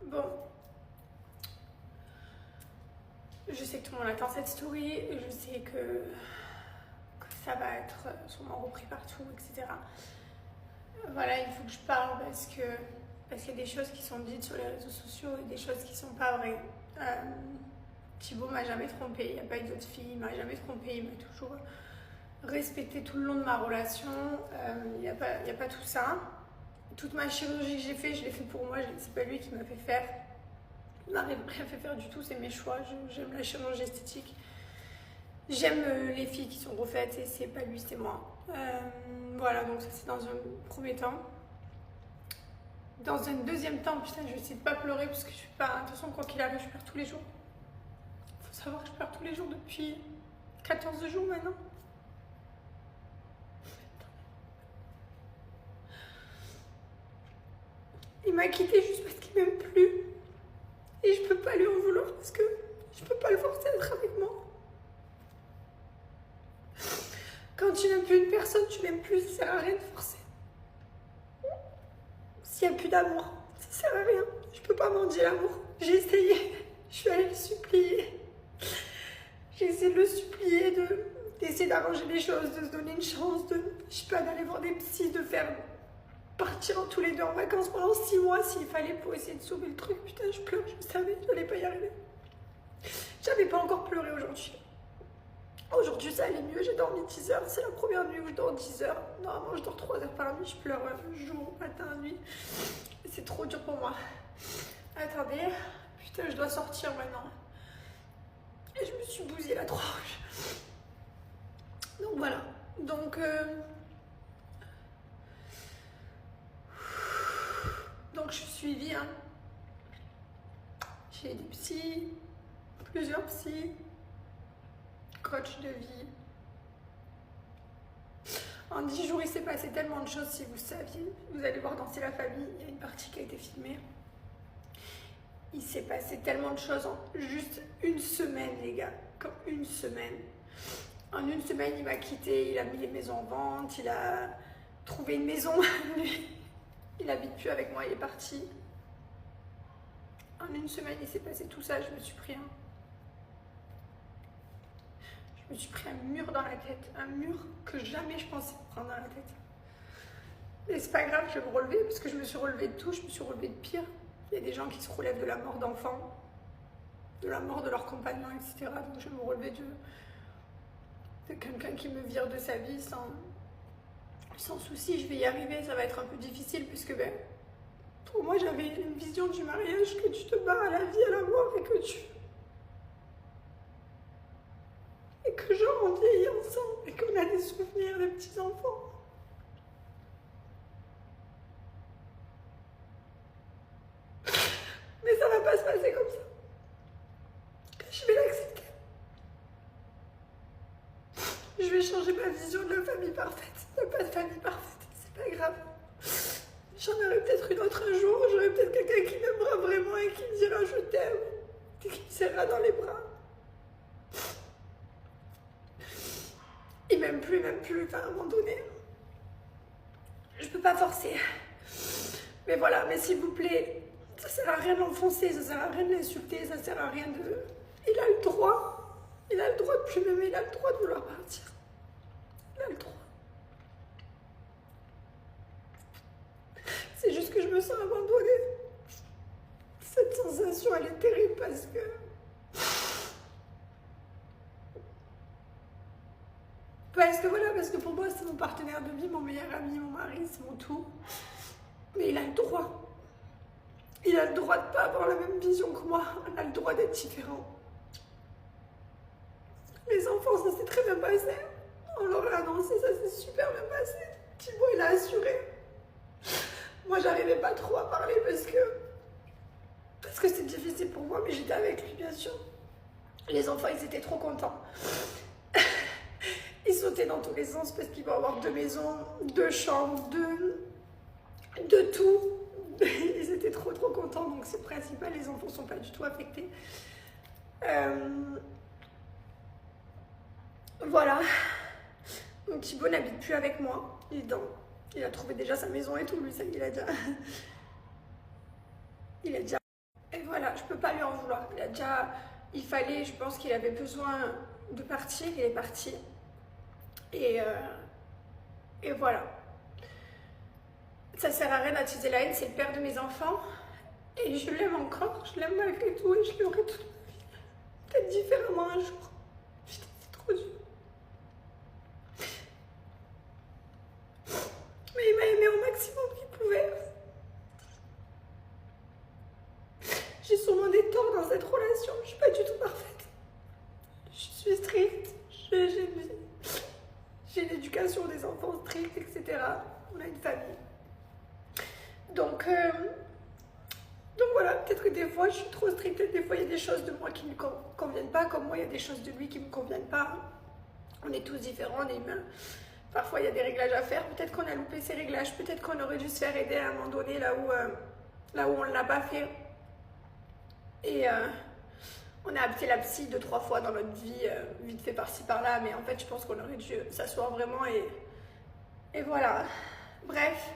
Bon, je sais que tout le monde attend cette story, je sais que ça va être sûrement repris partout, etc. Voilà, il faut que je parle parce qu'il y a des choses qui sont dites sur les réseaux sociaux et des choses qui sont pas vraies. Thibaut m'a jamais trompé, il n'y a pas eu d'autres filles, il m'a jamais trompé, il m'a toujours respecté tout le long de ma relation, il n'y a pas tout ça. Toute ma chirurgie que j'ai fait, je l'ai fait pour moi, c'est pas lui qui m'a fait faire. Il m'a rien fait faire du tout, c'est mes choix, j'aime la chirurgie esthétique. J'aime les filles qui sont refaites et c'est pas lui, c'est moi. Voilà, donc ça c'est dans un premier temps. Dans un deuxième temps, putain, je vais essayer de pas pleurer parce que je suis pas. De toute façon, quoi qu'il arrive, je pleure tous les jours. Faut savoir que je pleure tous les jours depuis 14 jours maintenant. Il m'a quitté juste parce qu'il m'aime plus. Et je peux pas lui en vouloir parce que je peux pas le forcer à être avec moi. Quand tu n'aimes plus une personne, tu l'aimes plus, ça sert à rien de forcer. S'il n'y a plus d'amour, ça sert à rien. Je peux pas mendier l'amour. J'ai essayé, je suis allée le supplier. J'ai essayé de le supplier, d'essayer d'arranger les choses, de se donner une chance, je sais pas, d'aller voir des psys, de faire partir tous les deux en vacances pendant 6 mois s'il fallait pour essayer de sauver le truc. Putain, je pleure, je savais, je n'allais pas y arriver. J'avais pas encore pleuré aujourd'hui. Aujourd'hui, ça allait mieux, j'ai dormi 10 heures. C'est la première nuit où je dors 10 heures. Normalement, je dors 3 heures par nuit. Je pleure jour, matin, nuit. C'est trop dur pour moi. Attendez. Putain, je dois sortir maintenant. Et je me suis bousillé la tronche. Donc voilà. Donc je suis suivie. Hein. J'ai des psys, plusieurs psys. Coach de vie. En 10 jours, il s'est passé tellement de choses, si vous saviez. Vous allez voir dans C'est la famille, il y a une partie qui a été filmée. Il s'est passé tellement de choses en juste une semaine, les gars. Comme une semaine. En une semaine, il m'a quitté, il a mis les maisons en vente, il a trouvé une maison. Il n'habite plus avec moi, il est parti. En une semaine, il s'est passé tout ça, je me suis pris Je me suis pris un mur dans la tête, un mur que jamais je pensais prendre dans la tête. Mais c'est pas grave, je vais me relever parce que je me suis relevée de tout, je me suis relevée de pire. Il y a des gens qui se relèvent de la mort d'enfants, de la mort de leurs compagnons, etc. Donc je vais me relever de quelqu'un qui me vire de sa vie sans souci. Je vais y arriver, ça va être un peu difficile puisque pour moi j'avais une vision du mariage que tu te bats à la vie, à la mort et que genre on vieillit ensemble et qu'on a des souvenirs de petits enfants. Mais ça va pas se passer comme ça. Je vais l'accepter. Je vais changer ma vision de la famille parfaite. Il n'y a pas de famille parfaite, c'est pas grave. J'en aurai peut-être une autre un jour, j'aurai peut-être quelqu'un qui m'aimera vraiment et qui me dira je t'aime, et qui me serrera dans les bras. Il m'aime plus, enfin, à un moment donné. Je peux pas forcer. Mais voilà, mais s'il vous plaît, ça sert à rien de l'enfoncer, ça sert à rien de l'insulter, ça sert à rien de... Il a le droit de plus m'aimer, il a le droit de vouloir partir. Il a le droit. C'est juste que je me sens abandonnée. Cette sensation, elle est terrible parce que... Parce que pour moi, c'est mon partenaire de vie, mon meilleur ami, mon mari, c'est mon tout. Mais il a le droit. Il a le droit de ne pas avoir la même vision que moi. Il a le droit d'être différent. Les enfants, ça s'est très bien passé. On leur a annoncé, ça s'est super bien passé. Thibaut, il a assuré. Moi, j'arrivais pas trop à parler parce que c'est difficile pour moi, mais j'étais avec lui, bien sûr. Les enfants, ils étaient trop contents. Ils sautaient dans tous les sens parce qu'ils vont avoir 2 maisons, 2 chambres, de tout. Ils étaient trop contents, donc c'est le principal. Les enfants sont pas du tout affectés. Voilà. Donc Thibaut n'habite plus avec moi. Il a trouvé déjà sa maison et tout, lui, ça, il a déjà... Et voilà, je peux pas lui en vouloir. Il fallait, je pense qu'il avait besoin de partir, il est parti. Et voilà. Ça sert à rien d'attiser la haine, c'est le père de mes enfants. Et je l'aime encore, je l'aime malgré tout et je l'aurai toute ma vie. Peut-être différemment un jour. Putain, c'est trop dur. Mais il m'a aimé au maximum qu'il pouvait. J'ai sûrement des torts dans cette relation, je suis pas du tout parfaite. Je suis stricte, j'ai une éducation des enfants stricte, etc. On a une famille. Donc voilà, peut-être que des fois je suis trop stricte, des fois il y a des choses de moi qui ne me conviennent pas, comme moi il y a des choses de lui qui ne me conviennent pas. On est tous différents, on est humains. Parfois il y a des réglages à faire, peut-être qu'on a loupé ces réglages, peut-être qu'on aurait dû se faire aider à un moment donné là où on ne l'a pas fait. Et on a appelé la psy 2-3 fois dans notre vie, vite fait par-ci par-là, mais en fait je pense qu'on aurait dû s'asseoir vraiment et voilà. Bref.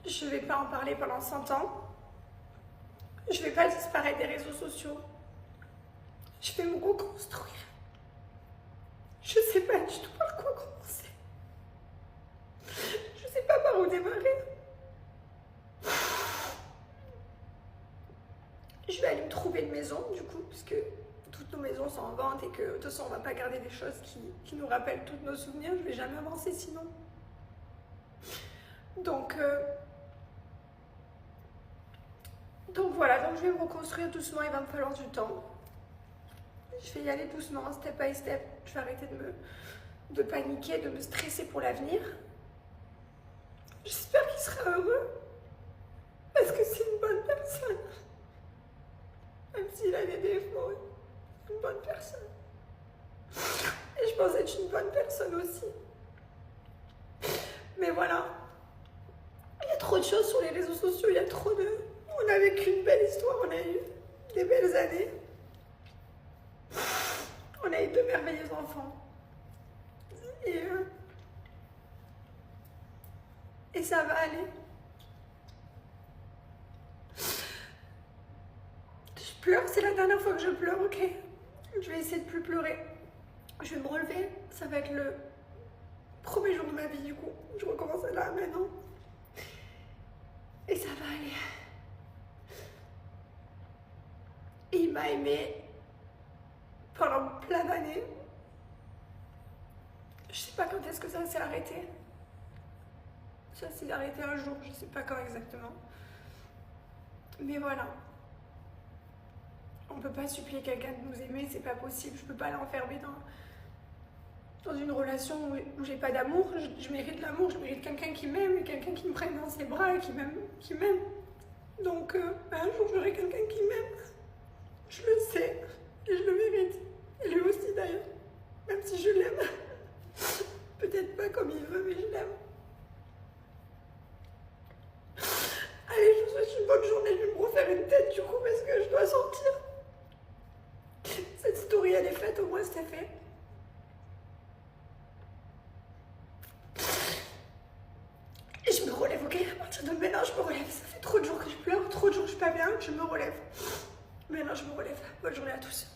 Je vais pas en parler pendant 100 ans. Je vais pas disparaître des réseaux sociaux. Je vais me reconstruire. Je sais pas du tout par quoi commencer. Je sais pas par où démarrer. Je vais aller me trouver une maison, du coup, parce que toutes nos maisons sont en vente et que de toute façon, on va pas garder des choses qui nous rappellent tous nos souvenirs. Je vais jamais avancer sinon. Donc voilà, donc je vais me reconstruire doucement, il va me falloir du temps. Je vais y aller doucement, step by step. Je vais arrêter de paniquer, de me stresser pour l'avenir. J'espère qu'il sera heureux, parce que c'est une bonne personne. Même s'il a des défauts, c'est une bonne personne. Et je pense être une bonne personne aussi. Mais voilà, il y a trop de choses sur les réseaux sociaux, il y a trop de... On a vécu une belle histoire, on a eu des belles années. On a eu 2 merveilleux enfants. Et ça va aller. Je pleure, c'est la dernière fois que je pleure, ok. Je vais essayer de plus pleurer. Je vais me relever, ça va être le premier jour de ma vie du coup. Je recommence là maintenant. Et ça va aller. Et il m'a aimé pendant plein d'années. Je sais pas quand est-ce que ça s'est arrêté. Ça s'est arrêté un jour, je sais pas quand exactement. Mais voilà. On peut pas supplier quelqu'un de nous aimer, c'est pas possible. Je peux pas l'enfermer dans une relation où j'ai pas d'amour. Je mérite l'amour, je mérite quelqu'un qui m'aime et quelqu'un qui me prenne dans ses bras et qui m'aime. Donc un jour j'aurai quelqu'un qui m'aime. Je le sais et je le mérite. Et lui aussi d'ailleurs. Même si je l'aime. Peut-être pas comme il veut, mais je l'aime. Allez, je vous souhaite une bonne journée. Je vais me refaire une tête du coup parce que je dois sortir. Cette story elle est faite, au moins c'est fait. Et je me relève, ok? À partir de maintenant, je me relève. Ça fait trop de jours que je pleure, trop de jours que je suis pas bien, je me relève. Maintenant, je me relève. Bonne journée à tous.